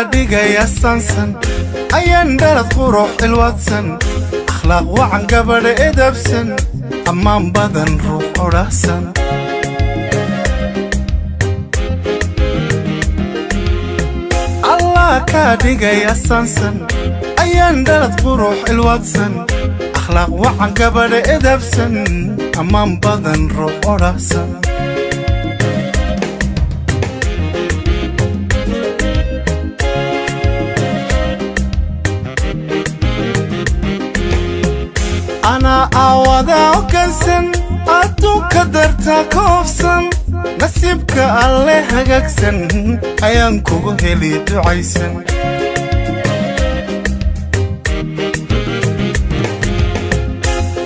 كاديجا يسانسن أيان دارت قروح الواتسن أخلاق وعن قبل إدبسن أمام بدن روح ورحسن الله كاديجا يسانسن أيان دارت قروح الواتسن أخلاق وعن قبل إدبسن أمام بدن روح ورحسن أنا أوضع كنسن أتو كدرتا كوفسن نسيبك الله هجاكسن أيانكو هلي دعيسن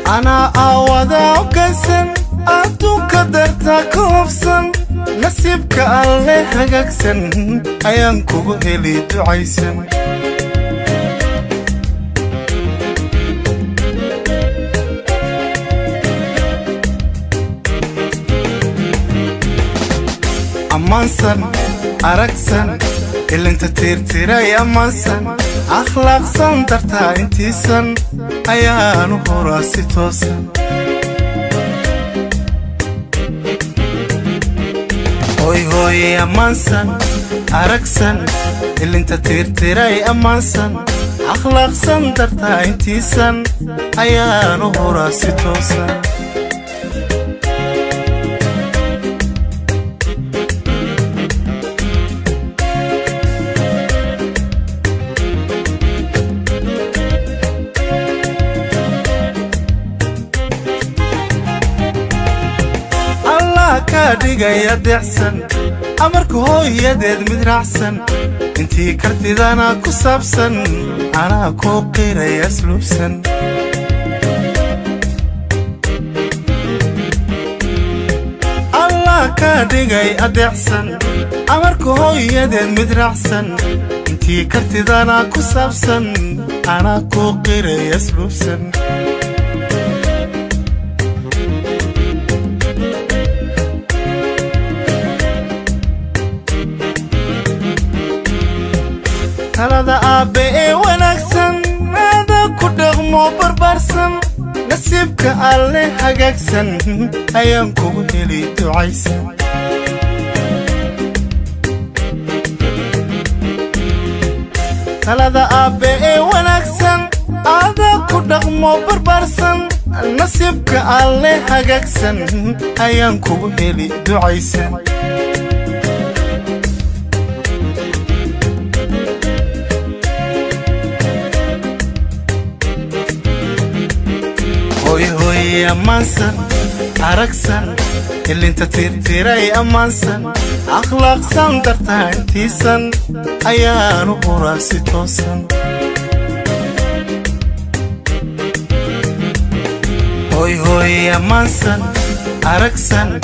أنا أوضع كنسن أتو كدرتا كوفسن نسيبك الله هجاكسن أيانكو هلي دعيسن أمانسن أركسن اللي انت تيرتيري أمانسن أخلاق سن درتا انتي سن أيانو هراسي توسن هوي هوي أمانسن أركسن اللي انت تيرتيري أمانسن أخلاق سن درتا انتي سن أيانو هراسي توسن كاديجا يدعسن أمرك هو يدد مدرعسن انتي كرتدانا كسابسن أنا كوقير يسلوبسن الله كاديجا يدعسن أمرك هو يدد مدرعسن انتي كرتدانا كسابسن أنا كوقير يسلوبسن هذا أبي ونكسن هذا كده مو بربرسن نسيبك عليه حقكسن أيامكو هلي تعيسن هذا أبي ونكسن هذا كده مو بربرسن نسيبك عليه حقكسن أيامكو هلي تعيسن هوي هوي أمانسن أركسن اللي انت تيرتيري أمانسن أخلاق سن درتا انتي سن أيانو هراسي توسن هوي هوي أمانسن أركسن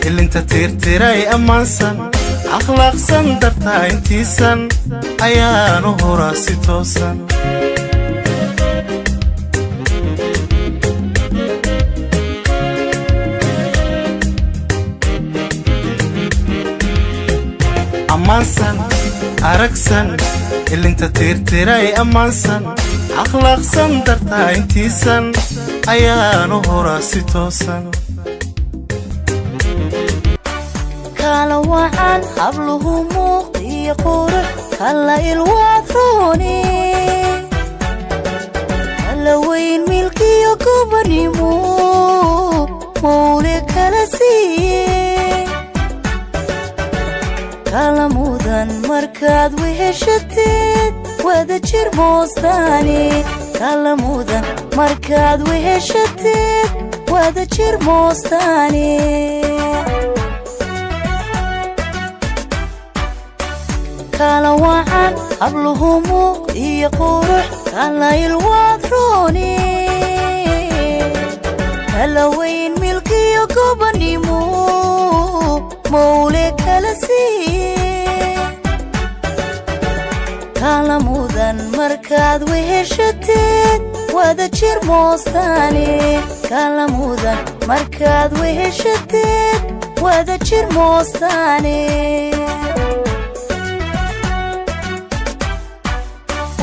اللي انت تيرتيري أمانسن أخلاق سن درتا انتي سن أيانو هراسي توسن أمانسن أركسن اللي انت تيرتيري أمانسن أخلاق سن درتا انتي سن أيانو هراسي توسن كالو وعن حبله موقي قرح كلا الواثوني كلا وين ملكي يكبرني مولك لسيه كلا مودن مركاد وهشتت وذا جير موستاني كلا مودن مركاد وهشتت وذا جير موستاني كلا وعن حبله موقي قرح كلا الواثوني كلا وين ملكي يكبرني مولك لسيه كلا مودن مركاد وهشتت وذا جير موستاني كلا مودن مركاد وهشتت وذا جير موستاني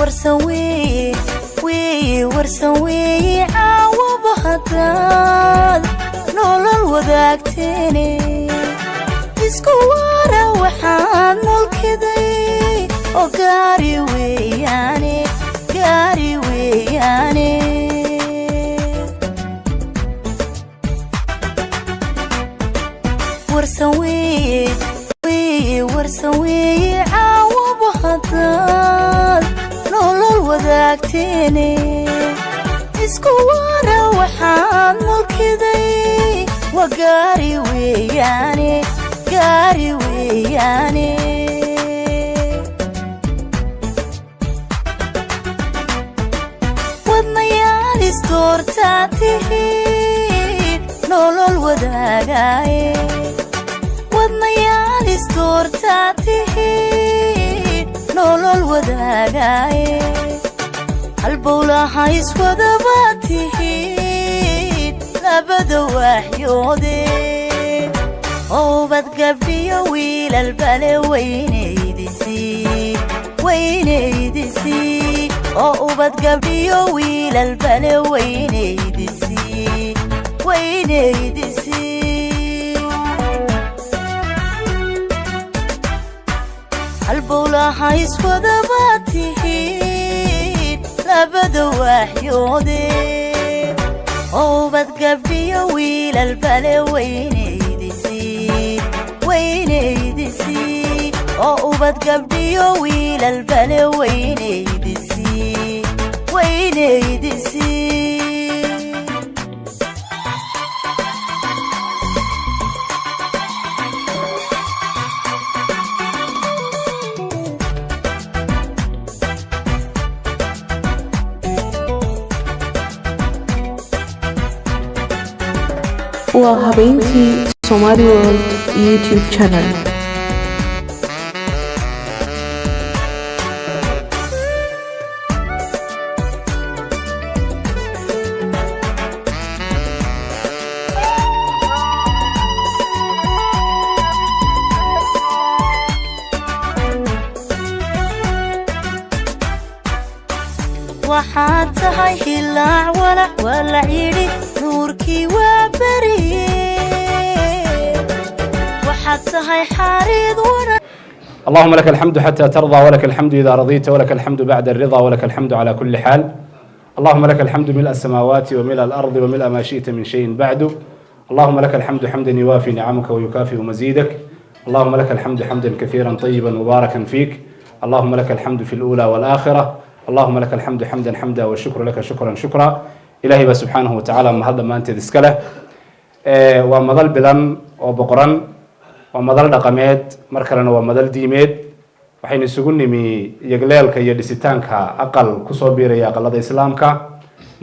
warsan weeye caawaba haddaad nolol wadaagteene isku waara waxaad mulkiday oo gaari weeyaane warsan weeye caawaba haddaad nolol wadaagteene isku waara waxaad mulkiday waa gaari weeyaane wadnayaal isdoortaa tihiin nolol wadaagaaye wadnayaal isdoortaa tihiin nolol wadaagaaye halbowlaha iswadaba tihiin labada waaxyoode oobad gabdhiyo wiilal bale weynaydisii oo ubad gabdhiyo wiilal bale weynaydisii halbowlaha iswadaba tihiin labada waaxyoode oobad gabdhiyo wiilal bale weynaydisii oo ubad gabdhiyo wiilal bale weynaydisii waa habeenkii Somali World YouTube channel. waxaad tahay hilaac walac yidhi nuurkii waa beriye waxaad tahay xariid wana اللهم لك الحمد حتى ترضى ولك الحمد إذا رضيت ولك الحمد بعد الرضا ولك الحمد على كل حال اللهم لك الحمد ملء السماوات وملء الأرض وملء ما شئت من شيء بعد اللهم لك الحمد حمدا يوافي نعمك ويكافئ مزيدك اللهم لك الحمد حمدا كثيرا طيبا مباركا فيك اللهم لك الحمد في الأولى والآخرة اللهم لك الحمد حمدا والشكر لك شكرا إلهي سبحانه وتعالى ما هذا ما أنت ذكره ومظل بدن وبقرا ومظل رقمات مركلنا ومظل ديمات وحين يسقوني مي يجلالك يدستانك أقل كصوبير يا قلدا إسلامك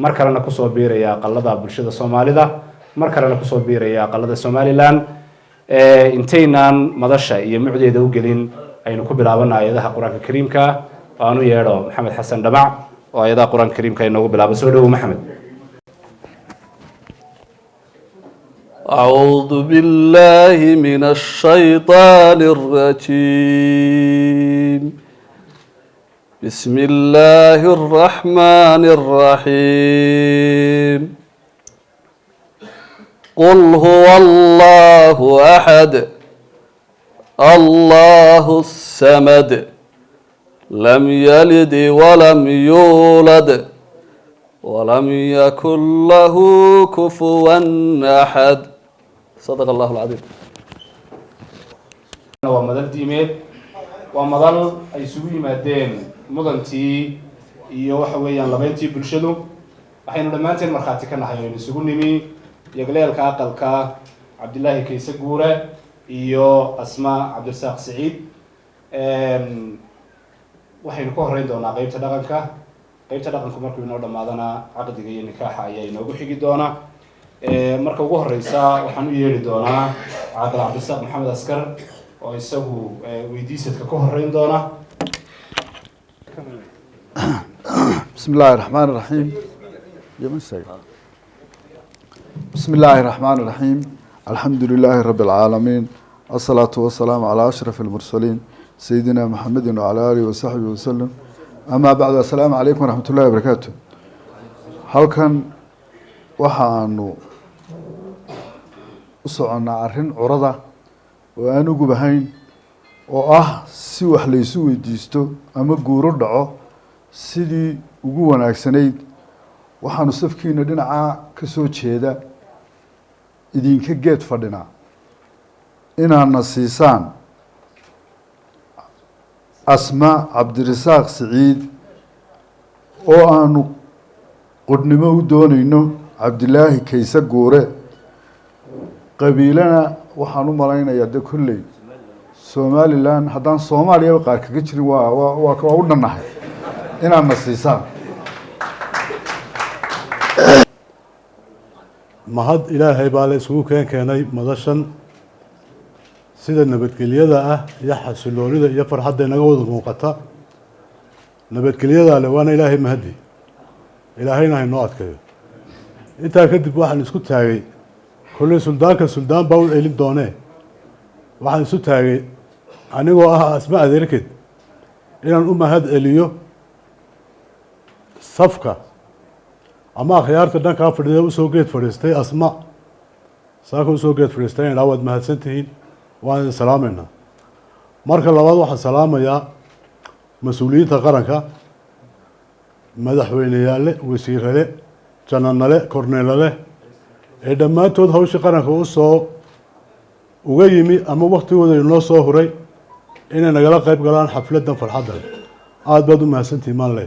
مركلنا كصوبير يا قلدا برشة الصومالي ده مركلنا كصوبير يا قلدا الصومالي لان انتينا مدرسة يمعدي دوجلين أي نكبر عبنا يده القرآن الكريم كا وأنو يرى محمد حسن دمع ويده القرآن الكريم كا ينقبل عبسوده محمد. أعوذ بالله من الشيطان الرجيم بسم الله الرحمن الرحيم قل هو الله أحد الله الصمد لم يلد ولم يولد ولم يكن له كفوا أحد صدق الله العظيم. ومدل ديميد ومدل أي سوي مادين مدنتي يوحويا لبنتي بالشدو أحيانا لما أنت المرخاتي كان حيوين سووني يقليل كاقلكا عبد الله كيسجورة iyo asma cabdirasaaq saciid waxaynu ku horeyn doonaa qaybta dhaqanku markuu inoo dhamaadana caqdiga iyo nikaaxa ayaa inoogu xigi doona marka ugu horeysa waxaan u yeeri doonaa caaqil cabdirasaaq maxamed askar oo isagu weydiisadka ku horeyn doona. بسم الله الرحمن الرحيم بسم الله الرحمن الرحيم الحمد لله رب العالمين الصلاة والسلام على أشرف المرسلين سيدنا محمد وعلى آله وصحبه وسلم أما بعد السلام عليكم ورحمة الله وبركاته. هل كان وحانو وصعنا عرين عرضة وأنا جبهين si wax la isu weydiisto ama guuro dhaco sidii ugu wanaagsanayd waxaanu safkiina dhinaca ka soo jeeda idinka geed fadhina inaana siisaan Asma Cabdirasaaq Siciid oo aanu qodnimo u doonayno Cabdilaahi Kaysa Guure qabiilana waxaan u malaynayaa de kulley Somaliland haddaan Soomaaliya qaar kaga jirin waa u dhannahay inaan nasiisaan mahad ilaahay baa la isugu keenay madashan sida nabadgelyada ah iyo xasiloonida iyo farxadda inaga wada muuqata nabadgelyada le waana ilaahay mahadi ilaahayna haynoo adkeeyo intaa kadib waxaan isku taagay kolley suldaan baa u celin doonee waxaan isu taagay anigoo ah Asma adeerkeed inaan u mahad celiyo safka ama akhyaarta dhankaa fadhida usoo geed fadhiistay Asma saaka usoo geed fadhiistay inaa waad mahadsantihiin waan idin salaameynaa marka labaad waxaan salaamayaa mas-uuliyiinta qaranka madaxweyneyaale wasiirale jananale korneelale ee dhammaantood hawshii qaranka usoo uga yimi ama waqtigooda inoo soo huray inay nagala qayb galaan xafladan farxadda aad baad u mahadsantihiin maanle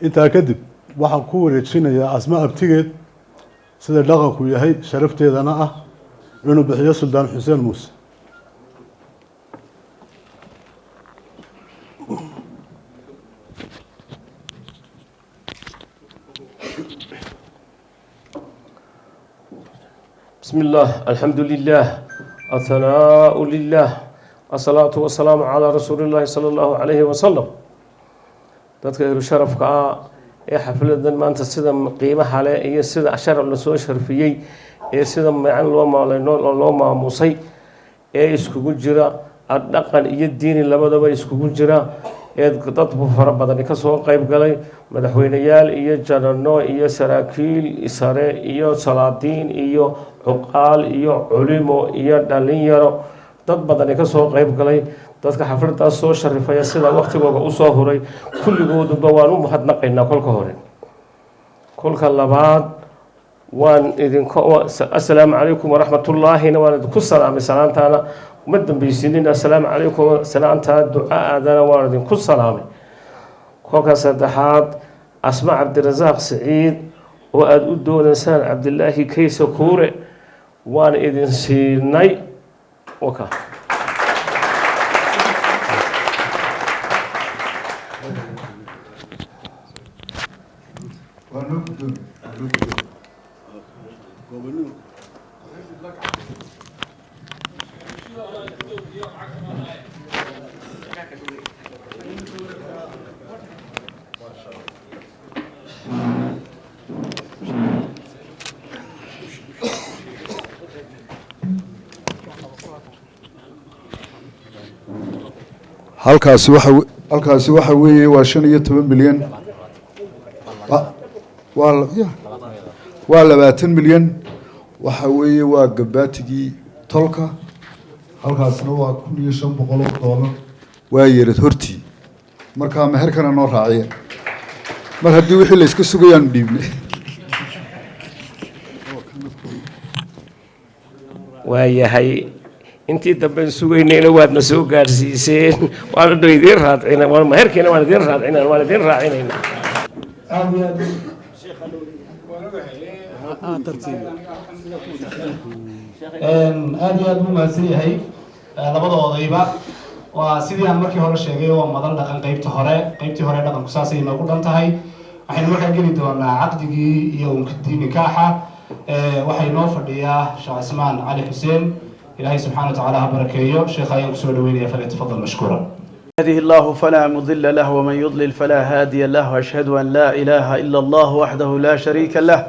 intaa kadib waxaan ku wareejinayaa Asma abtigeed sida dhaqanku yahay sharafteedana ah inuu bixiyo Suldaan Xuseen Muuse بسم الله الحمد لله الثناء لله الصلاة والسلام على رسول الله صلى الله عليه وسلم dadka heer sharafka ah ee xafladan maanta sida qiimaha leh iyo sida sharaf la soo sharfiyay ee sida macaan loo maamusay ee iskugu jira dhaqan iyo diin labadaba iskugu jira ee dad fara badan ka soo qayb galay madaxweynayaal iyo janano iyo saraakiil sare iyo salaadiin iyo cuqaal iyo culimo iyo dhalinyaro dad badan ka soo qayb galay dadka xafladaas soo sharifaya sida waqtigooda u soo huray kulligooduba waan u mahadnaqaynaa kolka hore kolka labaad waan idinku assalaamu calaykum waraxmatullaahi waan idinku salaamay salaantaana ma dambaysiinin assalaamu calaykum salaanta ducaadana waan idinku salaamay kolka saddexaad Asma Cabdirasaaq Siciid oo aad u doonaysaan Cabdilaahi Kaysa Guure waan idin siinay waka halkaasi waxa weeye waa 15 milyan waa 20 milyan waxa weeye waa gabaatigii tolka halkaasna waa $1500 waa yeerad hortii marka meherkana noo raaciya mar haddii wixii la iska sugayaan dhiibnay waayahay intii dambe sugaynayna waadna soo gaarsiiseen waana idin raadcina waan meherkeena waan idin raadcina waan idin raacinayna aad iyo aad u mahadsan yahay labada odayba waa sidii aan markii hore sheegay waa madan dhaqan qaybtii hore dhaqanku saasay inoogu dhan tahay waxaynu markaa geli doonaa caqdigii iyo unkadii nikaaxa waxay noo fadhiyaa sheekh Cismaan Cali Xuseen ilaahay subxaanahu wa tacaala ha barakeeyo sheekha ayaan kusoo dhaweynaya falyatafadal mashkuura يهده الله فلا مضل له ومن يضلل فلا هادي له واشهد ان لا اله الا الله وحده لا شريك له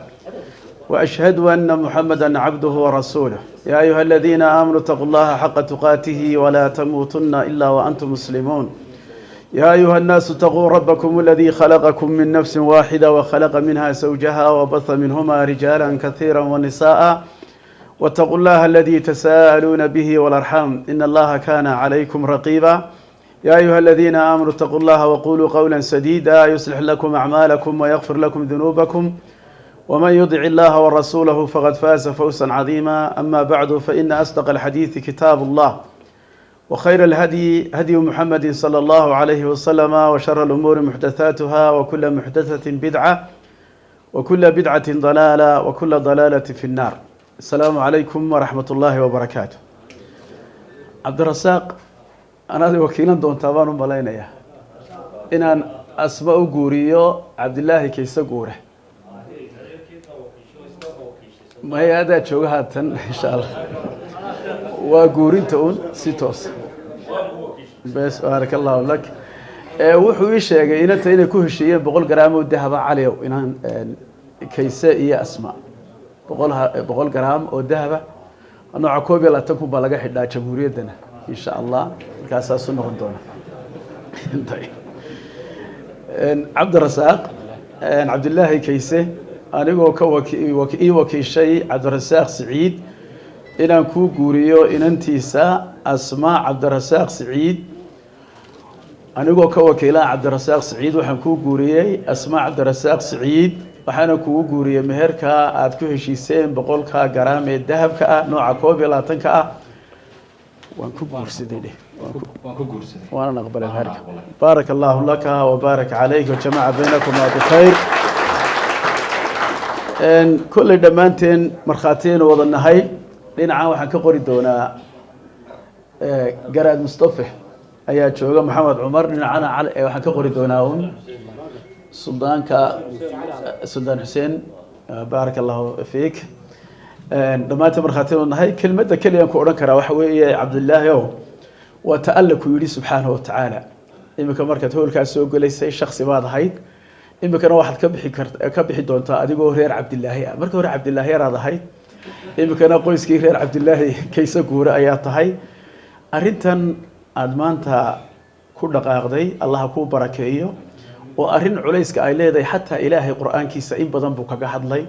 واشهد ان محمدا عبده ورسوله يا ايها الذين امنوا اتقوا الله حق تقاته ولا تموتن الا وانتم مسلمون يا أيها الناس اتقوا ربكم الذي خلقكم من نفس واحدة وخلق منها زوجها وبث منهما رجالا كثيرا ونساء واتقوا الله الذي تساءلون به والأرحام إن الله كان عليكم رقيبا يا أيها الذين آمنوا اتقوا الله وقولوا قولا سديدا يصلح لكم أعمالكم ويغفر لكم ذنوبكم ومن يطع الله ورسوله فقد فاز فوزا عظيما أما بعد فإن أصدق الحديث كتاب الله وخير الهدي هدي محمد صلى الله عليه وسلم وشر الأمور محدثاتها وكل محدثة بدعة وكل بدعة ضلالة وكل ضلالة في النار. السلام عليكم ورحمة الله وبركاته. عبد الرزاق أنا وكيلا دون تابان ملاينيا إن أسماء قوريو عبد الله كيس قوره ما هي هذا شوهة إن شاء الله وقورين تقول سيتوس بس بارك الله لك وحوي شيء إن أنت إنك كل شيء بقول جرام والذهب عليه إن كيس هي أسماء بقول جرام والذهب أنا عقوبة لا تكون بلغة حدا جمهورية دنا إن شاء الله كأساس نهضنا. طيب عبد الرزاق عبد الله كيسه أنا وكي شيء عبد الرزاق سعيد إن أكو جوريو إن أنتيسا أسماء عبد الرزاق سعيد أنا وكيلا عبد الرزاق سعيد وحنكو جوريي أسماء عبد الرزاق سعيد وحنكو جوري مهركا أتكو هشيسين بقولكا جرام الذهب كا نوع كوبي لا تنكا وانكو جورسيدي وانا نقبل الهركة. بارك الله لك وبارك عليك وجمع بينكما بخير. إن كل دمانتين مرخاتين وضنهاي لنا waxaan ka qori doonaa garaad Mustafa ayaa jooga Maxamed Umar dhinacana waxaan ka qori doonaa Suldaan Hussein barakallahu fiik dhamaanta marxateen wanahay kelmadda kaliya ku oran kara waxa weeye Cabdullaahi oo wa ta'allaku yiri subhanahu wa ta'ala imika markaad hoolkaas soo galaysay shakhsi baad ahayd imikana waxaad ka bixi doontaa adigoo reer Cabdullaahi ah marka hore Cabdullaahi yaraad ahayd imikana qoyskii reer Cabdullaahi kaysa guura ayaa tahay arintan aad maanta ku dhaqaaqday Allah ku barakeeyo oo arin culayska ay leedahay hatta Ilaahay Quraankiisa in badan buu kaga hadlay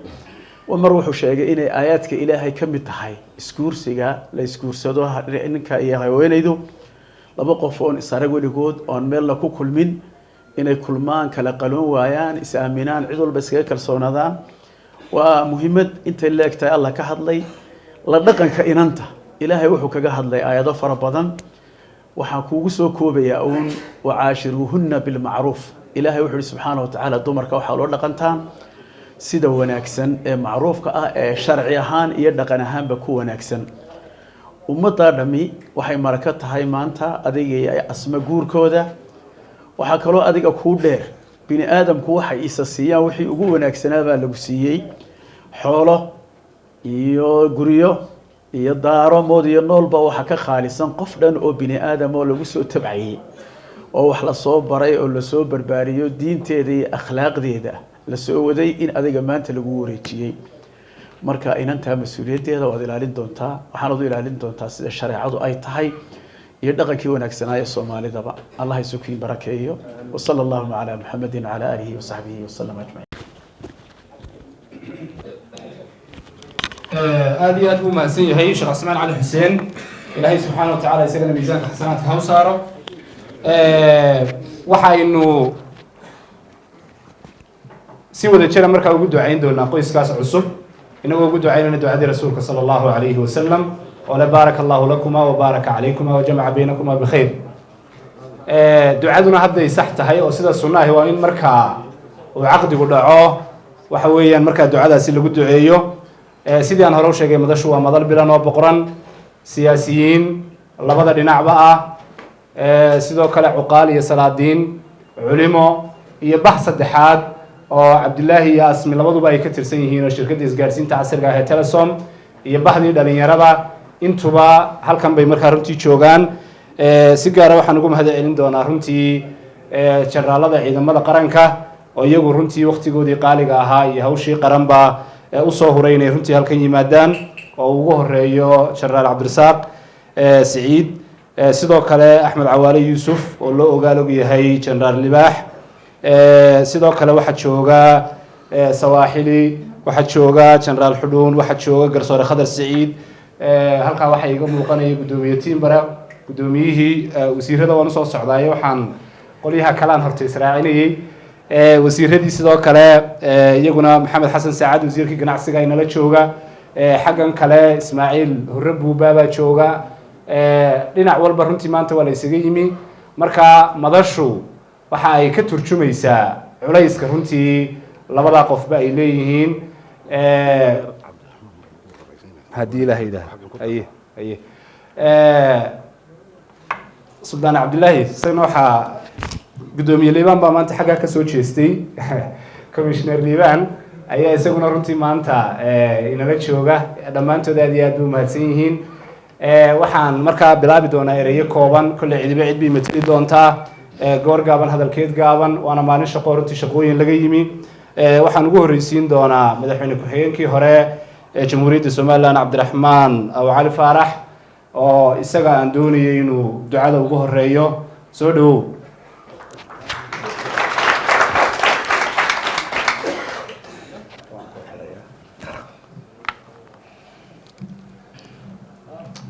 ومر wuxuu sheegay inay aayaadka Ilaahay ka mid tahay iskuursiga la iskuursado ninka iyo haweenaydu laba qof oo isarag waligood oo meel la ku kulmin inay kulmaan kala qalon waayaan is aaminaan cid walba iskaga kalsoonaadaan waa muhiimad inta leegtay Allah ka hadlay la dhaqanka inanta Ilaahay wuxuu kaga hadlay aayado fara badan waxa kuugu soo koobaya uun waashiruhunna bil ma'ruf Ilaahay wuxuu subhanahu wa ta'ala dumarka waxa loo dhaqantaan sida wanaagsan ee macruufka ah ee sharci ahaan iyo dhaqan ahaanba ku wanaagsan ummadda dhami waxay marka tahay maanta adiga ay asma guurkooda waxa kale oo adiga ku dheer bini aadamku waxay isa siiyaan wixii ugu wanaagsanaa baa lagu siiyay xoolo iyo guriyo iyo daaro mood iyo noolba waxa ka khaalisan qof dhan oo bini aadam oo lagu soo tabciyay oo wax la soo baray oo la soo barbaariyo diinteeda iyo akhlaaqdeeda la soo waday in adiga maanta lagu wareejiyay marka inanta mas'uuliyadeeda waad ilaalin doontaa waxaad u ilaalin doontaa sida shariicadu ay tahay iyo dhaqankii wanaagsanaa ee Soomaalidaba Allah ha suukiin barakeeyo wa sallallahu ala muhammadin ala alihi wa sahbihi wa sallam ajma'in aad iyo aad buu mahadsan yahay Sheekh Usmaan Cali Xuseen Ilaahay subhanahu wa ta'ala isagana miisaanka xasanaadka ha u saaro waxaynu si wada jira marka ugu ducayn doonaa qoyskaas cusub inagoo ugu ducaynayna ducadii rasuulka sallallahu alayhi wa sallam oo la barakallahu lakuma wa baraka alaykum wa jama'a baynakuma bi khayr ducaduna hadday sax tahay oo sida sunnah waa in marka uu aqdigu dhaco waxa weeyaan marka ducadaasi lagu duceeyo sidii aan hore u sheegay madashu waa madal bilan oo boqoran siyaasiyiin labada dhinacba ah sidoo kale cuqaal iyo salaadiin culimo iyo bah saddexaad oo Cabdullaahi iyo Asmi labaduba ay ka tirsan yihiin oo shirkadda isgaarsiinta casriga ah ee Telesom iyo bahdii dhalinyarada intuba halkan bay markaa runtii joogaan si gaar ah waxaan ugu mahadcelin doonaa runtii generaalada ciidamada qaranka oo iyagu runtii waqtigoodii qaaliga ahaa iyo hawshii qaranba u soo horeynay runtii halkan yimaadaan oo ugu horeeyo generaal Cabdirasaaq Saciid sidoo kale axmed cawaale yuusuf oo loo ogaalog yahay generaal libaax sidoo kale waxaa jooga sawaaxili waxaa jooga generaal xudhuun waxaa jooga garsoore khadar siciid halkaa waxaa iga muuqanaya guddoomiye tiimbare guddoomiyihii wasiirada waan usoo socdaayo waxaan qolyaha kalean horta israacinayay wasiiradii sidoo kale iyaguna maxamed xasan saacad wasiirkii ganacsiga inala jooga xaggan kale ismaaciil hurre buubaabaa jooga dhinac walba runtii maanta waa la isaga yimi marka madashu waxa ay ka turjumaysaa culayska runtii labadaa qofba ay leeyihiin haddii ilaha yidhaah aye suldaan cabdillaahi isagana waxaa guddoomiye liibaan baa maanta xaggaa ka soo jeestay commissioner liibaan ayaa isaguna runtii maanta inala jooga dhammaantood aad iyo aad bay umahadsan yihiin waxaan markaa bilaabi doonaa ereyo kooban kolley cidiba cid bay mateli doontaa goor gaaban hadalkeed gaaban waana maalin shaqo runtii shaqooyin laga yimi waxaan ugu horreysiin doonaa madaxweyne ku-xigeenkii hore ee jamhuuriyadda somalilan cabdiraxmaan aw cali faarax oo isaga aan doonayay inuu ducada ugu horeeyo soo dhawow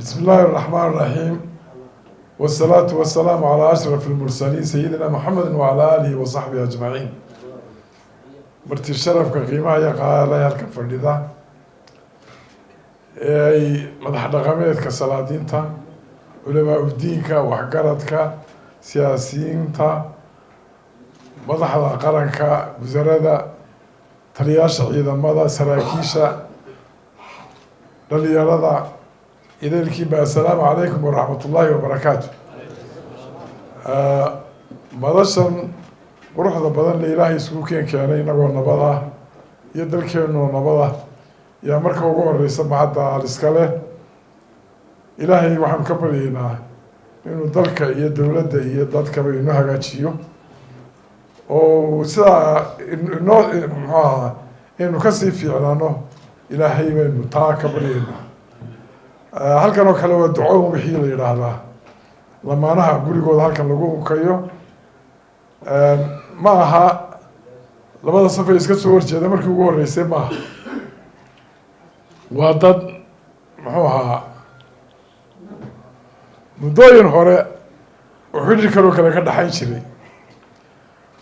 بسم الله الرحمن الرحيم والصلاة والسلام على أشرف المرسلين سيدنا محمد وعلى آله وصحبه أجمعين مرتي الشرف كقيمة يقال يركب فردها أي مدح دقميت كسلادين تا علماء الدين كا وحقرت كا سياسيين تا مدح قرن كا وزارة ترياش عيدا مدى سراكيشة لليارة إذا الكيبا السلام عليكم ورحمة الله وبركاته مدشن وروح بدن لإلهي سكوكين كاني نقول نبضة يدركين نبضة يا مركب وقول رئيس بعد الإسكالة إلهي وحن كبرينا إنه ذلك يدولة يدات كبرينا هجاتيو وسا إنه كسيف في علانه إلهي من تا كبرينا halkan oo kale waa duco wixii la yiraahdaa lamaanaha gurigooda halkan lagu unkayo ma aha labada saf ay iska soo horjeeda markii ugu horeysay ma aha waa dad muxuu ahaa muddooyin hore oo xidhi kaloo kale ka dhaxayn jiray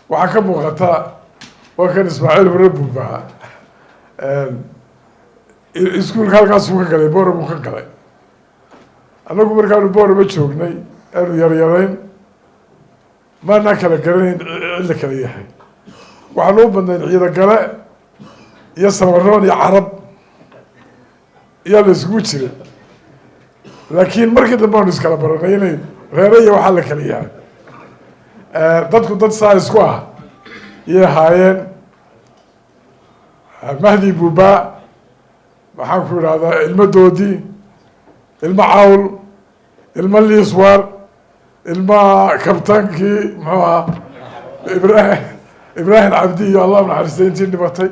waxaa ka muuqata waa kan ismaaciil hore buubaha iskuulka halkaasuu ka galay boora buu ka galay annagu markaanu boorama joognay aanu yaryarayn maanaa kala garanayn cilla kala yahay waxaanu u badnayn ciida gale iyo samaroon iyo carab iyaa la isugu jiray laakiin markii dambe aanu iskala baranay inay reere iyo waxaa la kala yahay dadku dad saa isku ah iyay ahaayeen mahdi buubaa maxaan ku idhahdaa ilmo doodi ilmo cawl ilmo liiswar ilmo kabtaankii muxuu ahaa ibraahim cabdi iyo allah naxariistay intii dhimatay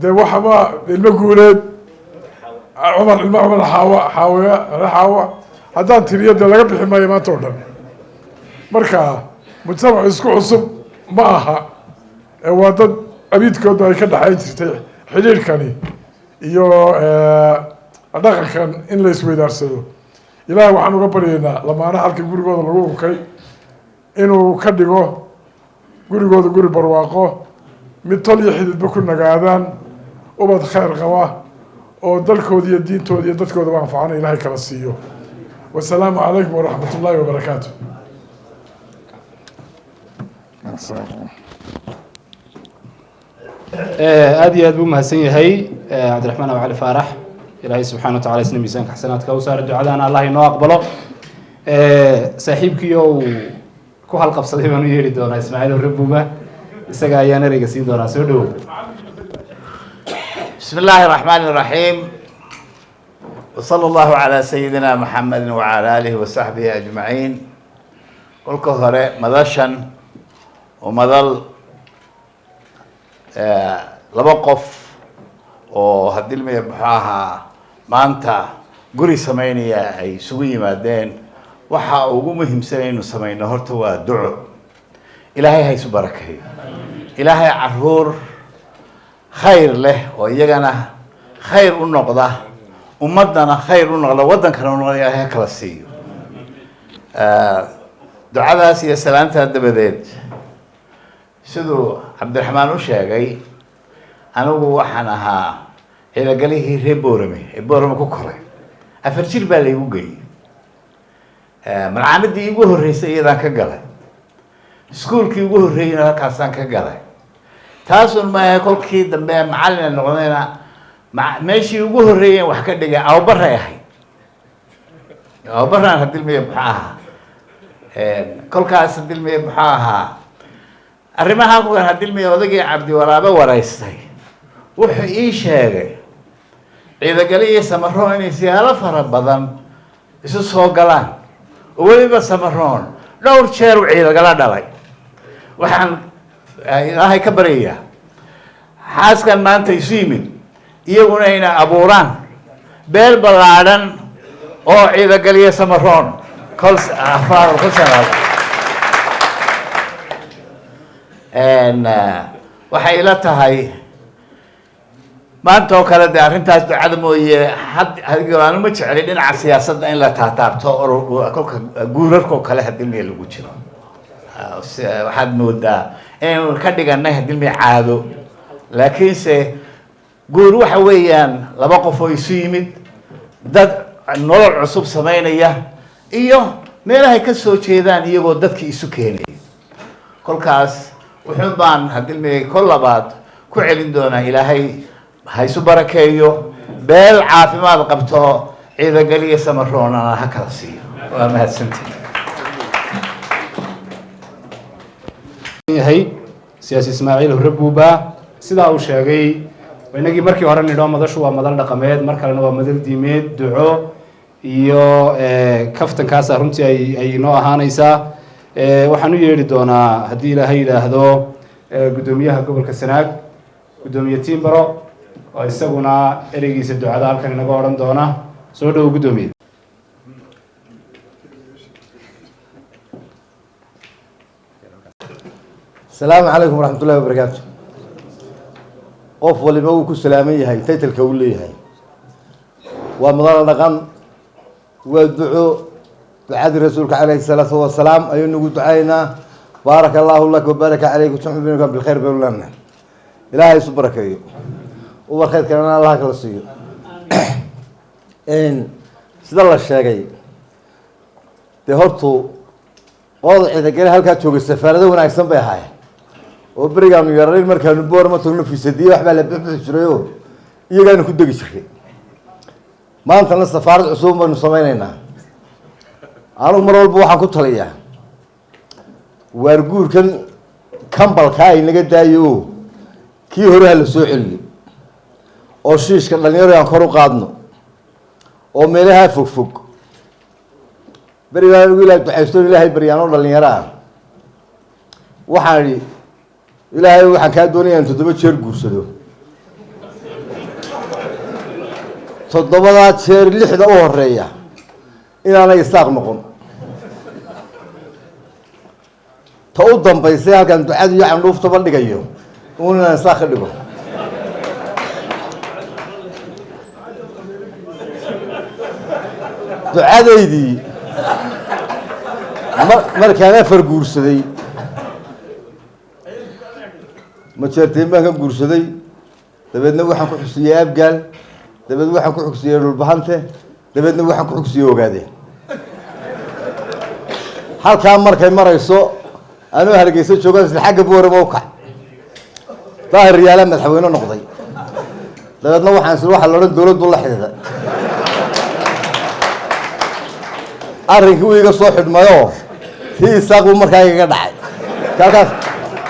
dee waxaba ilmo guuleed ilmo cumar xaawa haddaan tiriyo dee laga bixi maayo maanta oo dhan marka mujtamac isku cusub ma aha waa dad abiidkooda ay ka dhaxayn jirtay xidhiirhkani iyo dhaqankan in la isweydaarsado ilaahay waxaan uga baryaynaa lamaanaha halka gurigooda lagu unkay inuu ka dhigo gurigooda guri barwaaqo mid tol iyo xididba ku nagaadaan ubad khayr qaba oo dalkooda iyo diintooda iyo dadkoodaba anfacana ilaahay kala siiyo wasalaamu calaykum waraxmat ullaahi wabarakaatu aad iyo aad buu mahadsan yahay cabdiraxmaan aw cali faarax ilaahay subxaana wa tacala isna miisaanka xasanaadka u saara ducadaana allah inoo aqbalo saaxiibkii oo ku halqabsaday baan u yeeri doonaa ismaaciil rabuba isaga ayaan ereyga siin doonaa soo dhawow بسم الله الرحمن الرحيم وصلى الله على سيدنا محمد وعلى آله وصحبه أجمعين قل كهرة مدشن ومدل لبقف وهدي المية بحاها مانتا guri samaynaya ay isugu yimaadeen waxa ugu muhiimsan inuu samayno horta waa duco ilaahay ha isu barakeeyo ilaahay caruur khayr leh oo iyagana khayr u noqda ummadana khayr u noqda waddankana u noqda ilaahay kala siiyo ducadaas iyo salaantaa dabadeed siduu cabdiraxmaan u sheegay anigu waxaan ahaa ciidagalihii reer boorame ee boorame ku koray 4 jir baa laygu geeyey malcaamadii igu horreysay iyadaan ka galay iskuolkii ugu horreeyeyna halkaasaan ka galay taasun maaha kolkii dambe macallin noqdayna meeshii ugu horreeyeen wax ka dhigay awbaray ahayd awbaraan hadilmiye muxuu ahaa kolkaas hadilmiye muxuu ahaa arrimaha kuwan hadilmiye odagii cabdi waraabe waraystay wuxuu ii sheegay ciidagali iyo samaroon inay siyaalo fara badan isu soo galaan oo weliba samaroon dhowr jeer u ciidagala dhalay waxaan ilaahay ka baryayaa xaaskan maanta isu yimid iyaguna inay abuuraan beel ballaadhan oo ciidagaliya samaroon kol afaar ku sanaad waxay ila tahay maanta oo kale dee arrintaas ducada mooye anu ma jeclay dhinaca siyaasadda in la taataabto kolka guurarka oo kale hadilmiya lagu jiro waxaad moodaa inaynu ka dhiganay hadilmiya caado laakiinse guur waxa weeyaan laba qof oo isu yimid dad nolol cusub samaynaya iyo meelahay ka soo jeedaan iyagoo dadkii isu keenaya kolkaas wuxuun baan hadilmiya kol labaad ku celin doonaa ilaahay ha isu barakeeyo beel caafimaad qabto ciidagaliya samaroonana ha kala siiyo waa mahadsantihi yahay siyaasi ismaaciil hore buuba sidaa uu sheegay inagii markii hore nidho madashu waa madal dhaqameed mar kalena waa madal diimeed duco iyo kaftankaasa runtii ay inoo ahaanaysaa waxaan u yeedhi doonaa haddii ilaahay yidhaahdo guddoomiyaha gobolka sanaag guddoomiye tiimbaro oo isaguna ereygiisa ducada halkan inaga odhan doona soo dhowo guddoomiye السلام عليكم ورحمة الله وبركاته qof waliba uu ku salaaman yahay taytalka uu leeyahay waa madal dhaqan waa duco ducadii rasuulka calayhi salaatu wasalaam ayuu nagu ducaynaa baaraka allahu lak wabaaraka calayk tuxibinka bilkhayr bawlana ilaahay isu barakeeyo ubar khayrkana allah kala siiyo sida la sheegay dee hortu qooda ciidagale halkaa joogay safaarado wanaagsan bay ahaayeen oo berigaanu yarayn markaanu boorama tagno fiisadiye waxbaa la bixbixi jirayoo iyagaanu ku degi jiray maantana safaarad cusub baynu samaynaynaa anugu mar walba waxaan ku taliyaa waar guurkan kambalkaa inaga daayo oo kii hore ha la soo celiyo oo shiishka dhalinyaro aan kor u qaadno oo meelaha fogfog berigaan ugu ilaah ducaystoon ilaahay baryaanoo dhalinyaro ah waxaan idhi ilaahay waxaan kaa doonaya in 7 jeer guursado 7 jeer 6 u horeeya inaanay isaaq noqon ta u dambaysay halkan ducada iyo candhuuftaba dhigayo inaan isaaq ka dhigo ducadeydii markaan 4 guursaday ma jeerteen baan ka guursaday dabeedna waxaan ku xusiyay abgaal dabeedna waxaan ku xusiyay dhulbahante dabeedna waxaan ku xusiyay ogaadeen halkaa markay marayso anuu hargeysa joogaan isla xagga boorama u kac daahir yaala madaxweyne noqday dabeedna waxaan isla waxa la odhan dowladdu la xidhiidhay arrinkii wuu iga soo xidhmayoo tii isaaq buu markaa igaga dhacay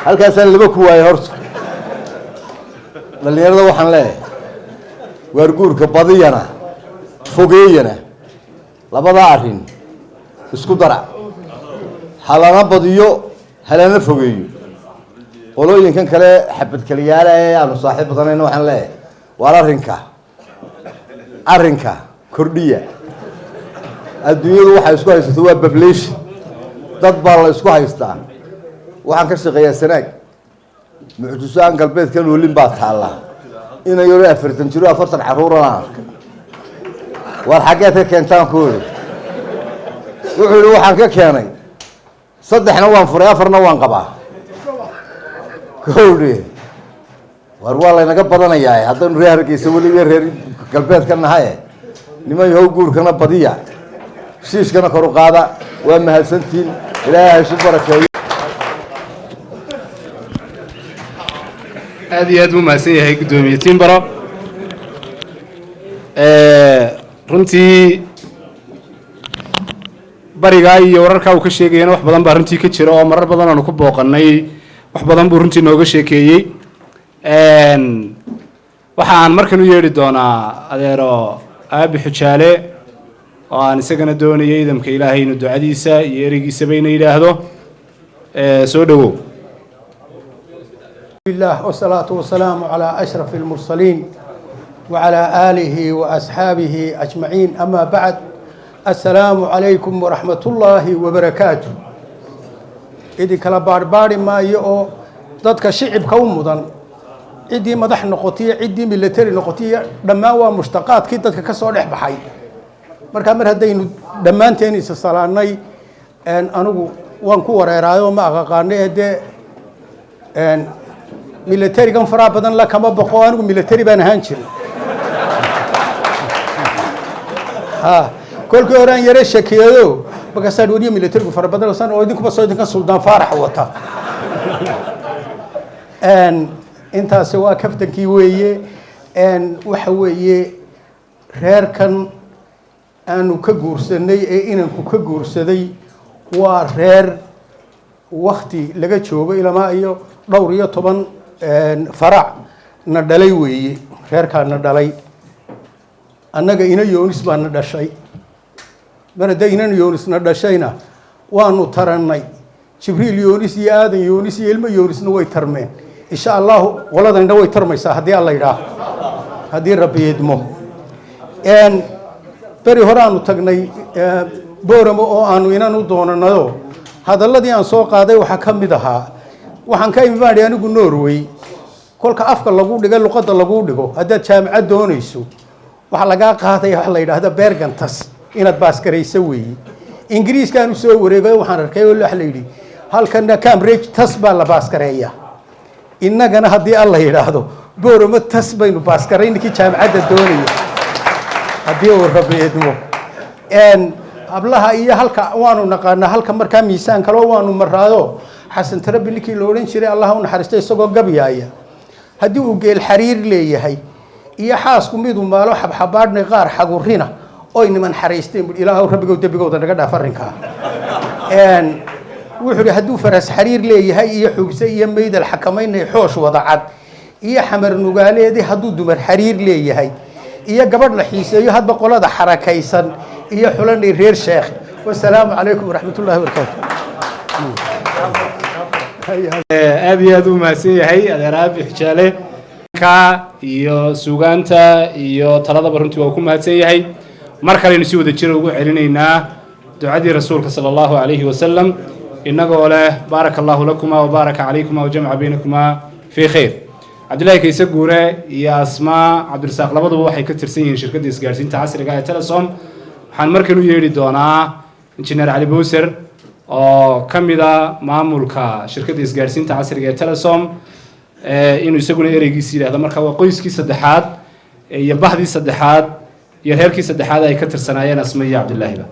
halkaasaan laba ku waayay horta dhalinyarada waxaan leeyahay waar guurka badiyana fogeeyana labadaa arrin isku dara halana badiyo halana fogeeyo qolooyinkan kale xabad kaliyaala ee aanu saaxiib badanayna waxaan leeyahay waar arrinka kordhiya adduunyadu waxay isku haysato waa population dad baa la isku haystaa waxaan ka shaqeeyaa sanaag mucjiso aan galbeedka loolin baa taalla inay yaro 40 jiro 40 caruurana war xageed ka keentaan koodi wuxuu yiri waxaan ka keenay saddexna waan furay afarna waan qabaa koodi war waa la inaga badanayaa haddaan reer Hargeysa waliba reer galbeedka nahay niman yahow guurkana badiya shiishkana kor u qaada waa mahadsantiin ilaahay isu barakeeyo aad iyo aad buu mahadsan yahay guddoomiye timbaro runtii barigaa iyo wararkaa uu ka sheegayana wax badan baa runtii ka jira oo marar badan aanu ku booqanay wax badan buu runtii nooga sheekeeyey waxaan markan u yeedhi doonaa adeero aabi xujaale oo aan isagana doonayay idamka ilaahay inuu ducadiisa iyo ereygiisaba ina yidhaahdo soo dhowow الله والصلاة والسلام على أشرف المرسلين وعلى آله وأصحابه أجمعين أما بعد السلام عليكم ورحمة الله وبركاته إذا كلا بارباري ما يو ضدك شعب كوم مدن إدي مدح نقطية إدي ملتري نقطية لما هو مشتقات كده كسر بحي مركب هدين دمان تاني سلاني أن أنا وانكو ورايو ما أغاني ده أن military kan faraha badan la kama baqo anigu military baan ahaan jiray kolkii hore aan yare shakiyo baka saadwadiyo military ku fara badan san oo idinku soo idinka suldaan faarax wata intaas waa kaftankii weeye waxa weeye reerkan aanu ka guursanay ee inanku ka guursaday waa reer waqti laga joogo ilaa iyo dhowr iyo 10 farac na dhalay weeye reerkaa na dhalay annaga ina yoonis baa na dhashay marada inan yoonis na dhashayna waanu tarannay jibriil yoonis iyo aadan yoonis iyo ilmo yoonisna way tarmeen insha allahu qoladayna way tarmaysaa haddii alla yidhaaho haddii rabbi idmo beri hore aanu tagnay booramo oo aanu inan u doonanayo hadalladii aan soo qaaday waxaa ka mid ahaa waxaan ka imaanay anigu Norway kolka afka lagu dhigo luqadda lagu dhigo haddaad jaamacad doonayso waxa laga qaaday wax la yiraahdo Bergentas inaad baaskarayso weeye ingiriiskaan u soo wareegay waxaan arkay oo wax la yiri halkana Cambridge tas baa la baaskareeya innagana haddii alla yiraahdo boorama tas baynu baaskaraynki jaamacadda doonaya haddii uu rabbi idmo hablaha iyo halka waanu naqaana halka markaa miisaan kale waanu maraado xasan tarabi ninkii loo oran jiray allah u naxariisto isagoo gabyaya haddii uu geel xariir leeyahay iyo xaasku midu maalo xabxabaadnay qaar xagurina oo niman xariisteen ilaahay rabbigow debigooda naga dhaaf arrinka wuxuu yiri hadduu faras xariir leeyahay iyo xubse iyo meydal xakamaynay xoosh wada cad iyo xamar nugaaleedii hadduu dumar xariir leeyahay iyo gabadh la xiiseeyo hadba qolada xarakaysan iyo xulanay reer sheekh wassalaamu calaykum waraxmatullaahi wabarakaatuh aad iyo aad u mahadsan yahay adeer aabi xujaale ka iyo suugaanta iyo taladaba runtii waa ku mahadsan yahay mar kalenu si wada jira ugu celinaynaa ducadii rasuulka sala allahu calayhi wasalam innagoo leh baaraka allahu lakuma wabaaraka calaykumaa wajamaca baynakumaa fii khayr cabdillaahi kayse guure iyo asmaa cabdirasaaq labaduba waxay ka tirsan yihiin shirkadda isgaarsiinta casriga ee telesom waxaan markan u yeedhi doonaa injineer cali bowser oo ka mid a maamulka shirkadda isgaarsiinta casriga ee telesom inuu isaguna ereygiisa yidhaahdo marka waa qoyskii saddexaad iyo bahdii saddexaad iyo reerkii saddexaad ay ka tirsanaayeen asma iyo cabdillaahiba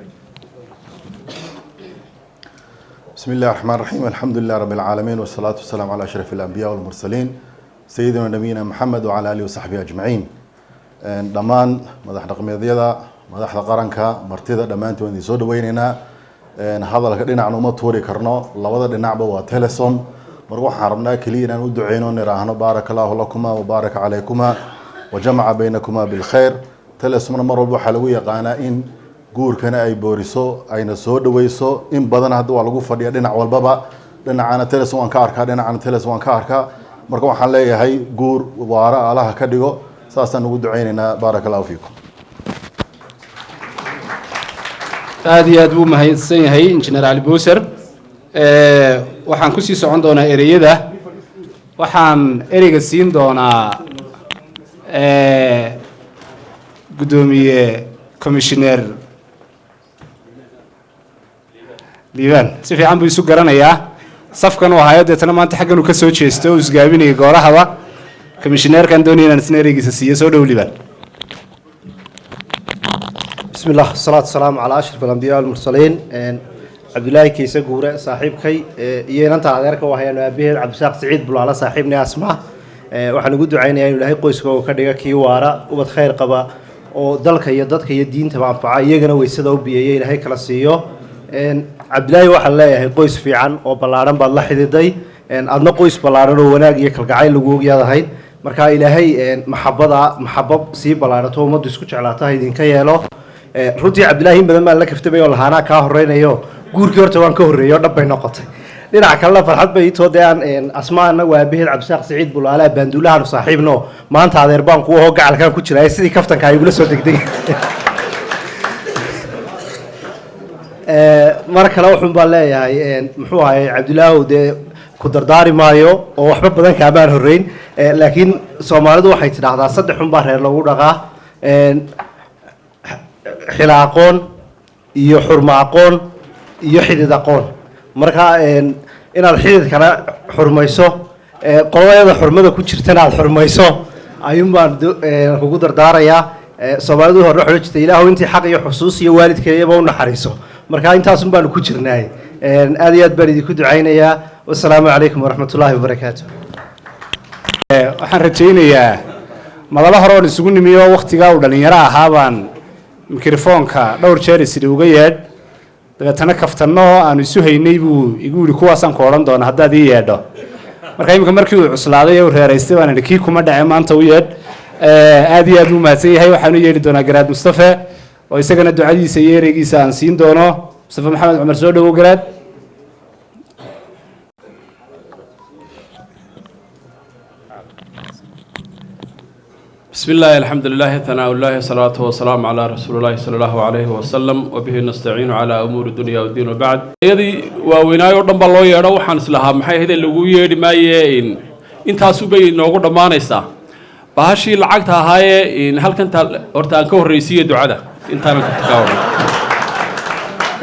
بسم الله الرحمن الرحيم الحمد لله رب العالمين والصلاة والسلام على أشرف الأنبياء والمرسلين سيدنا نبينا محمد وعلى آله وصحبه أجمعين دمان مدح رقميضيدا مدح قرنكا مرتدا دمان توندي سود ويننا هذا لكدينا عن أمة توري كرنا لوضع النعبة وتلسون مروح حرمنا كلينا ندعينا نراهنا بارك الله لكما وبارك عليكما وجمع بينكما بالخير تلسون مربو حلوية قانائن guurkana ay booriso ayna soo dhaweyso in badan hadda waa lagu fadhiya dhinac walbaba dhinacana telesom waan ka arkaa dhinacana telesom waan ka arkaa marka waxaan leeyahay guur waara alaha ka dhigo saasaan ugu duceynaynaa baarakallahu fiikum aad iyo aad buu mahadsan yahay injineer cali buuser. Waxaan kusii socon doonaa ereyada. Waxaan ereyga siin doonaa gudoomiye commissioner liibaan. Si fiican buu isu garanayaa safkan uu hayo deetana maanta xaggan uu ka soo jeesto oo isgaabinaya goorahaba. commissionerkan doonaya inaan isna ereygiisa siiyo. soo dhow liibaan. بسم الله والصلاة والسلام على أشرف الأنبياء والمرسلين عبد الله كيسة جورة صاحب كي يننت على ذلك وهي أبيه عبد الشاق سعيد بلعلى صاحبنا أسمع وحنقول دعينا يعني له قيس وكذا كي وارا وبتخير قبا ودلك يدك يدين تبع فعا يجنا ويسده وبيجي له كلاسيو عبد الله وحلا هي قيس في عن وبلعرن بالله حديدي أدنى قيس بلعرن وناج يكل جعيل وجوج يا هاي مركا إلى هي محبب سي بلعرته وما دسكوت على تايدين كياله runtii cabdilaahi in badan baan la kaftamay oo lahaanaa kaa horeynayo guurkii horta waan ka horreeyo dhab bay noqotay dhinaca kalena farxad bay itoo dee aan asmaana waa abaheed cabdisaaq siciid bulaale baanduulahan saaxiibno maanta adeer baan kuwa hoo gacalkan ku jiray sidii kaftanka ay igula soo degdegay mar kale wuxuun baan leeyahay muxuu ahay cabdilaahu dee ku dardaari maayo oo waxba badan kaamaan horreyn laakiin soomaalidu waxay tidhaahdaa saddex xun baa reer lagu dhaqaa xila aqoon iyo xurmo aqoon iyo xidid aqoon marka inaad xididkana xurmayso qolada xurmada ku jirtana aad xurmayso ayuun baan kugu dardaarayaa soomaalidu hore xolo jirtay ilaahu intii xaq iyo xusuus iyo waalidkeeyaba u naxariiso marka intaasun baanu ku jirnaay aad iyo aad baan idinku ducaynayaa wassalaamu calaykum waraxmatullaahi wabarakaatu. waxaan rajaynayaa madalo hore oon isugu nimiyo waqtigaa uu dhalinyaro ahaa baan mikrofoonka dhowr jeer isiri uga yeedh dabeetana kaftanno aanu isu haynay buu igu yidhi kuwaasaan ku odhan doona haddaad ii yeedho marka iminka markii uu cuslaaday ee uu reeraystay baan idhi kii kuma dhace maanta u yeedh aad iyo aad buu mahadsan yahay waxaan u yeedhi doonaa garaad mustafe oo isagana ducadiisa iyo ereygiisa aan siin doono. mustafe maxamed cumar soo dhowow garaad. بسم الله الحمد لله ثناء الله الصلاة والسلام على رسول الله صلى الله عليه وسلم وبه نستعين على أمور الدنيا والدين وبعد يدي وويناي ودن بالله يرى وحنس لها محي هذا اللي يجي ما ين أنت سبي نقول ما نسا بهالشيء العقدها هاي إن هل كنت أرتان كور رئيسية دعاء أنت أنا كنت كور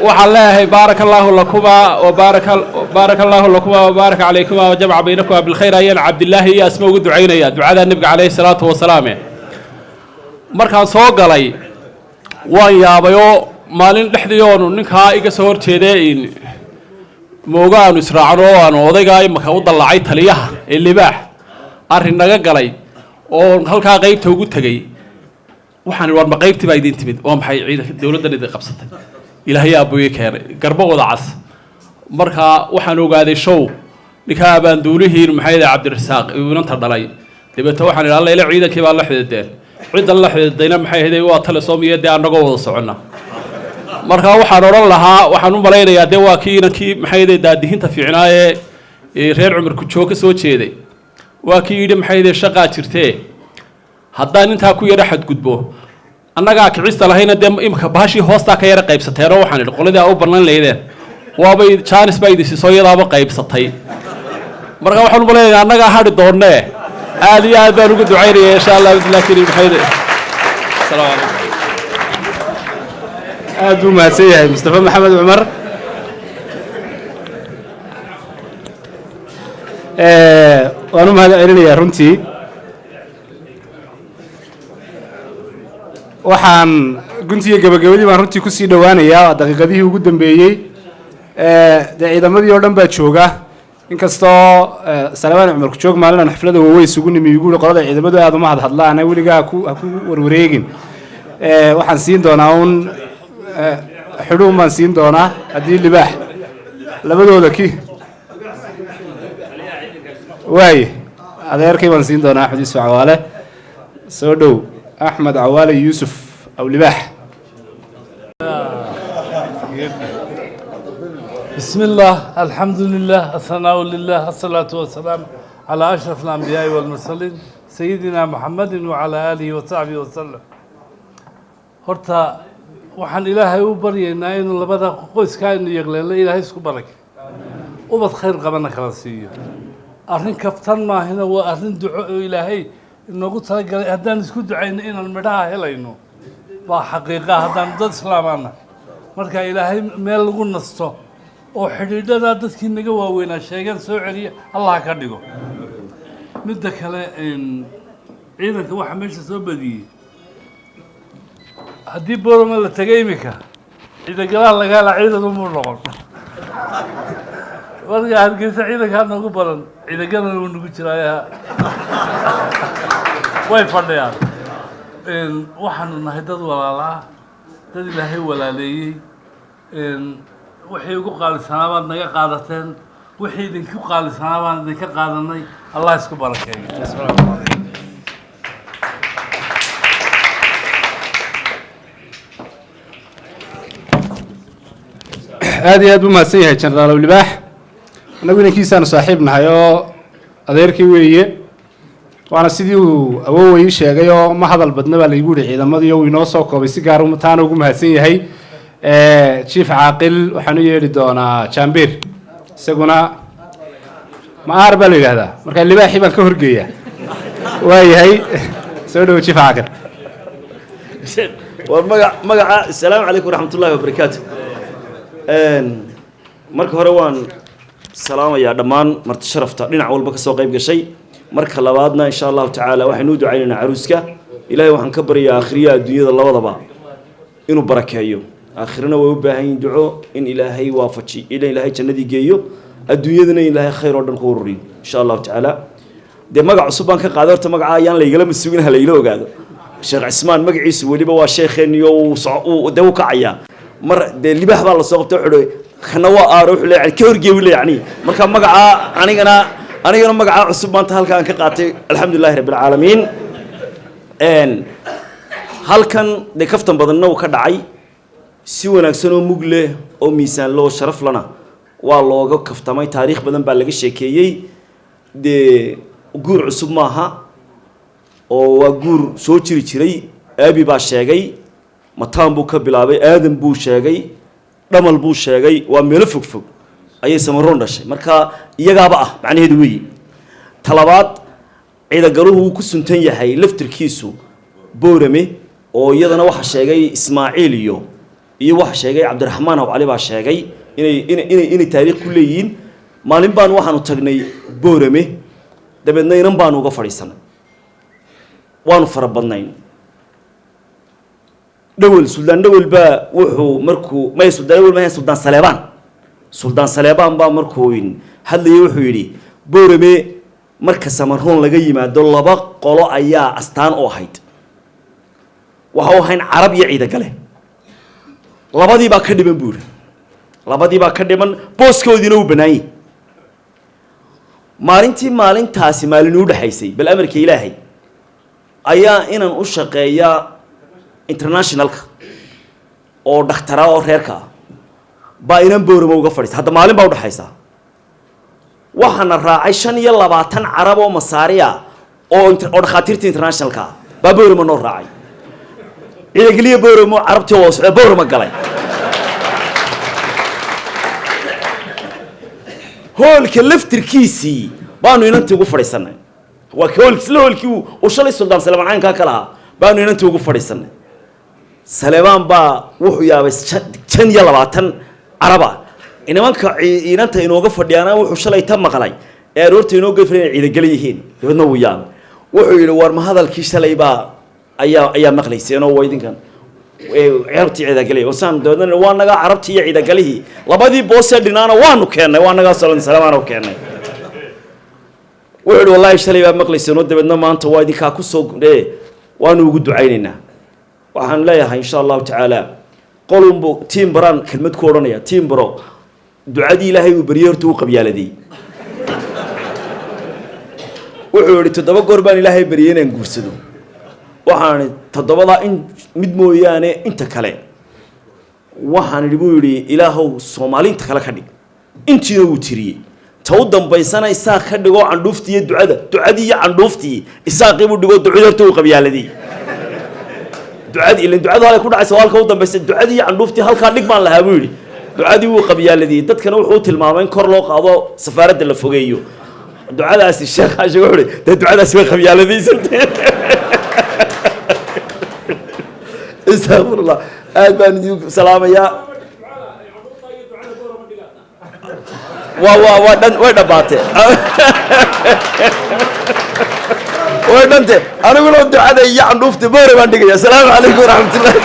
وحلاه بارك الله لكما بارك الله لكما وبارك عليكما وجمع بينكما بالخير يا عبد الله يا اسمه دعينا يا دعاء النبي عليه الصلاة والسلام markaan soo galay waan yaabayo maalin dhexdeeyoonu ninkaa iga soo horjeeday in moogaanu israacno aan odayga imaka u dallacay taliyaha ee libaax arrin naga galay oo halkaa qaybta ugu tagay waxaan war ma qaybtii baa idin timid waa maxay ciidanka dawladdan idin qabsatay ilaahay abuuye keenay garbagooda cas markaa waxaan ogaaday show ninkaa abaanduulihiin maxay cabdirasaaq inanta dhalay dabeeta waxaan idhi alla ila ciidankii baa la xidideen cid alla xididayna maxay ahayd waa tale Soomaaliyeed anagoo wada socona marka waxaan oran lahaa waxaan u malaynayaa de waa kii inankii maxay ahayd daadihinta fiicnaaye reer Cumar ku joog soo jeeday waa kii yidhi maxay ahayd shaqa jirtee haddaan intaa ku yara xad gudbo annaga kicista lahayna de imka baashi hoosta ka yara qaybsateen oo waxaan idhi qoladii u banaan leeyeen waabay chance bay idin soo yadaaba qaybsatay marka waxaan u malaynayaa annaga hadhi doonee aad iyo aad baan ugu ducaynayaa insha Allah bismillah kariim xayde السلام عليكم aad buu mahadsan yahay mustafa maxamed cumar waan u mahad celinayaa runtii waxaan guntiga gabagabadii baan runtii kusii dhowaanayaa daqiiqadihii ugu dambeeyey dee ciidamadii oo dhan baa jooga inkastoo Salmaan Cumar ku joog maalin xaflada way isugu nimi igu qolada ciidamadu aad uma hadlaan weligaa ku warwareegin waxaan siin doonaa un xidhuun baan siin doonaa haddii libaax labadooda ki waaye adeerkay baan siin doonaa Axmed Yuusuf Cawaale soo dhow Axmed Cawaale Yuusuf aw libaax بسم الله الحمد لله الثناء لله الصلاة والسلام على أشرف الأنبياء والمرسلين سيدنا محمد وعلى آله وصحبه وسلم horta waxaan ilaahay u baryaynaa inuu labada qoyska aynu yeegleelno ilaahay isku barak ubad khayr qabana kala siiyo arrin kaftan maahina waa arrin duco oo ilaahay inoogu talagalay haddaan isku ducayno inaan midhaha helayno waa xaqiiqa haddaan dad islaamaana marka ilaahay meel lagu nasto oo xidhiidhadaa dadkii naga waaweynaa sheegan soo celiya allah ka dhigo midda kale ciidanka waxaa meesha soo badiyey haddii boorama la tegay iminka ciidagalaha laga hela ciidan umuu noqon marka hargeysa ciidankaa noogu badan ciidagalana uu nagu jiraayaa way fadhiyaan waxaanu nahay dad walaala ah dad ilaahay walaaleeyey wixii ugu qaalisanaa baad naga qaadateen wixii idinku qaalisanaa baan idinka qaadanay allah isku barakeeyo asalaamu calaykum aad iyo aad buu mahadsan yahay jenaraal awlibaax annagu inankiisaanu saaxiib nahay oo adeerkii weeye waana sidii uu awooway ii sheegay oo ma hadal badna baa laygu yihi ciidamadii oo uu inoo soo koobay si gaar taana ugu mahadsan yahay jiif caaqil waxaan u yeedhi doonaa jaambiir isaguna maar baa la yidhaahdaa marka libaaxii baan ka horgeeyaa waa yahay soo dhowo jiif caaqil magaca asalaamu calaykum waraxmatullahi wabarakaatu marka hore waan salaamayaa dhammaan marti sharafta dhinac walba ka soo qayb gashay marka labaadna insha allahu tacaala waxaynu u ducaynaynaa caruuska ilaahay waxaan ka baryaa aakhiriya adduunyada labadaba inuu barakeeyo aakhirana way u baahan yihin duco in ilaahay waafaji in ilaahay jannadii geeyo adduunyadana in ilaahay khayr oo dhan ku ururiyo insha allahu tacaala dee magac cusub baan ka qaaday horta magaca ayaan laygala masuugin ha laygala ogaado sheekh cismaan magaciisu weliba waa sheekheeniyo dee u kacayaa mar dee libaax baa lasoo qabtay wuxuu kana waa aaro wuxuu leeyahay ka horgeeyo le yacni marka magaca anigana magaca cusub maanta halkaan ka qaatay alxamdulillahi rabbil caalamiin halkan dee kaftan badanna uu ka dhacay si wanaagsan oo mug leh oo miisaan loo sharaf lana waa looga kaftamay taariikh badan baa laga sheekeeyey dee guur cusub maaha oo waa guur soo jiri jiray aabi baa sheegay mataan buu ka bilaabay aadan buu sheegay dhamal buu sheegay waa meelo fogfog ayay samaroon dhashay marka iyagaaba ah macnaheedu weeye talabaad ciidagaluhu wuu ku suntan yahay laftirkiisu boorame oo iyadana waxa sheegay ismaaciil iyo waxa sheegay cabdiraxmaan aw cali baa sheegay inay taariikh ku leeyihiin maalin baan waxaanu tagnay boorame dabeedna inan baanu uga fadhiisanay waanu fara badnayn dhowel suldaan dhowel baa wuxuu markuu may suldaan dhowel ma suldaan saleebaan baa markuu hadlayay wuxuu yidhi boorame marka samaroon laga yimaado laba qolo ayaa astaan u ahayd waxa u ahayn carab iyo ciidagale labadii baa ka dhiman buu yidhi labadii baa ka dhiman booskoodiina uu banaanyay maalintaasi maalin u dhexaysay bal amarka ilaahay ayaa inaan u shaqeeyaa internationalka oo dhakhtara oo reerka ah baa inan booramo uga fadhiisa hadda maalin baa udhexaysa waxaana raacay 25 carab oo masaari ah oo dhakhaatiirta internationalka ah baa booramo noo raacay ciidagaliya booramo carabtii oo socda booramo galay hoolka laftirkiisii baanu inantii ugu fadhiisanay waa hoolkii uu shalay suldaan saleebaan caynkaa ka lahaa baanu inantii ugu fadhiisanay saleebaan baa wuxuu yaabay 25 caraba nimanka inanta inooga fadhiyaana wuxuu shalay ta maqlay ee aroorta inoo geefreen ciidagal yihiin dabadna wuu yaabay wuxuu yidhi war ma hadalkii shalay baa ayaa maqlayseen oo waydinkan carabtii ciidagalay oo saan dabadna waa naga carabtii iyo ciidagalihii labadii boosee dhinaana waanu keennay waa naga saleebaan oo keennay wuxuu yidhi wallaahi shalay baa maqlayseen oo dabadna maanta waa idinkaa ku soo waanu ugu ducaynaynaa waxaan leeyahay insha allahu tacaala qolunbu tiim baraan kelmad ku odhanaya tiim baro ducadii ilaahay uu bariyey horta uu qabyaaladiyey wuxuu yidhi 7 goor baan ilaahay bariyey inaan guursado waxaan 7 in mid mooyaane inta kale waxaan idhi buu yidhi ilaahow soomaaliinta kale ka dhig intiina wuu tiriyey ta u dambaysana isaaq ka dhigo candhuuftii iyo ducadii iyo candhuuftii isaaqii buu dhigo ducada horta uu qabyaaladiyey ducadii ilan ducadu halay ku dhacaysa halka u dambaysa ducadii candhuuftii halkaa dhig baan lahaa buu yidhi ducadii wuu qabyaaladiyey dadkana wuxuu tilmaamay in kor loo qaado safaaradda la fogeeyo ducadaasi sheekhaasha wuxuu yidhi dee ducadaasi way qabyaaladaysantay astaqfirullah aad baan idinku salaamayaa waa dhan way dhammaatee way dhante aniguna ducada iyo candhuufta boore baan dhigaya asalaamu calaykum waraxmatullahi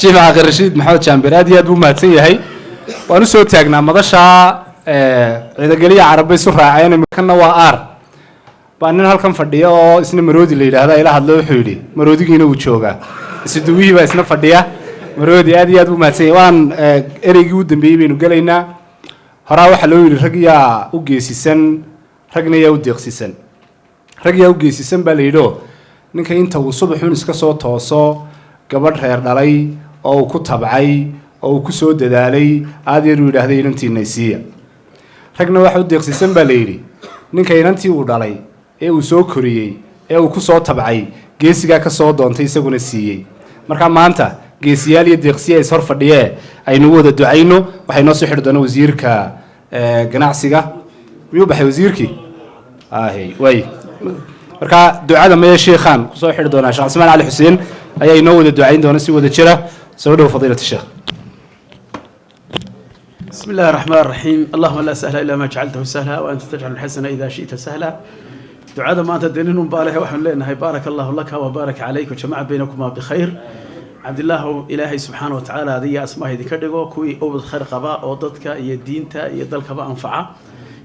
jiif caaqil rashiid maxamed jaambir aad iyo aad buu mahadsan yahay waan u soo taagnaa madasha ciidageliya carabba isu raaceen kana waa aar baa nin halkan fadhiya oo isna maroodi la yidhaahda ila hadlo wuxuu yidhi maroodigiina wuu joogaa isuduwihii baa isna fadhiya maroodi aad iyo aad buu mahadsan yahay waan ereygii u dambeeyey baynu gelaynaa horaa waxaa loo yidhi rag yaa u geesisan ragna yaa u deeqsisan rag yaa u geesisan baa la yidhi oo ninka inta uu subaxuun iska soo tooso gabadh reer dhalay oo uu ku tabcay oo uu ku soo dadaalay aad yar uu yidhaahday inantiina isiiya ragna waxa u deeqsisan baa la yidhi ninka inantii uu dhalay ee uu soo koriyey ee uu ku soo tabcay geesigaa ka soo doontay isaguna siiyey marka maanta geesiyaal iyo deeqsiya is hor fadhiyee aynu wada ducayno waxay noo soo xidhi doona wasiirka ganacsiga miyuu baxay wasiirkii way marka ducada maya sheekhaan kusoo xidhi doonaa sheekh cismaan cali xuseen ayaa inoo wada ducayn doona si wada jira soo dhow fadiilata sheekh بسم الله الرحمن الرحيم اللهم لا سهل إلا ما جعلته سهلا وأنت تجعل الحسن إذا شئت سهلا دعاء ما تدينون بالله وحن لنا بارك الله لك وبارك عليك وجمع بينكما بخير عبد الله إلهي سبحانه وتعالى هذه أسماء ذكره كوي أو خير قباء أو ضدك يدينتا يدلك بأنفعه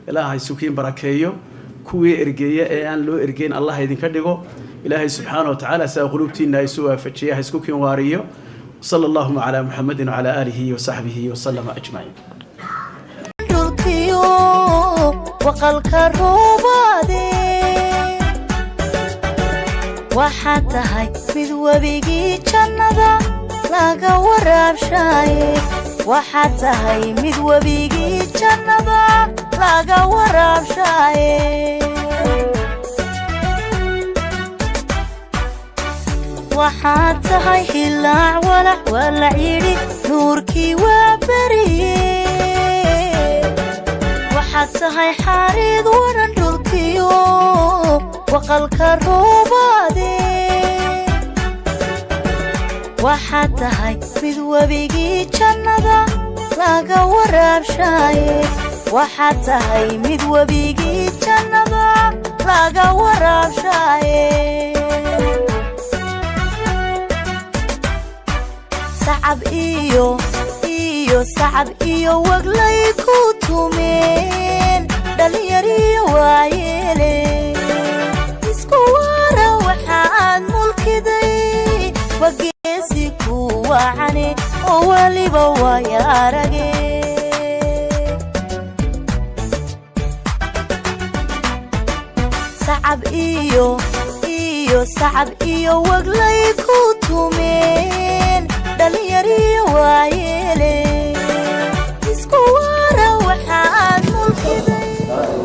إلهي سكين بركيه كوي إرجية أن لو إرجين الله يذكره إلهي سبحانه وتعالى سأقلبتنا يسوع فتشيه سكين واريه صلى الله على محمد وعلى آله وصحبه وسلم أجمعين وقلك الروبادي وحتى هاي بدو بيجي جندا لاقا وراب شايف وحتى هاي مدو بيجي جندا لاقا وراب شايف وحتى هاي هلاع ولا عيري نوركي وبريه حتى هاي حارد ورن دولكيو وقلك الروبادي وحتى هاي بدو بيجي جندا لاقا وراب شايف وحتى هاي مدو بيجي جندا لاقا وراب شايف صعب صعب وقلي كوتومين دليري وايلي اسكوارا وحاد ملكي دي وقيسي كواني وولي بوايا رقي صعب صعب وقلي كوتومين دليري وايلي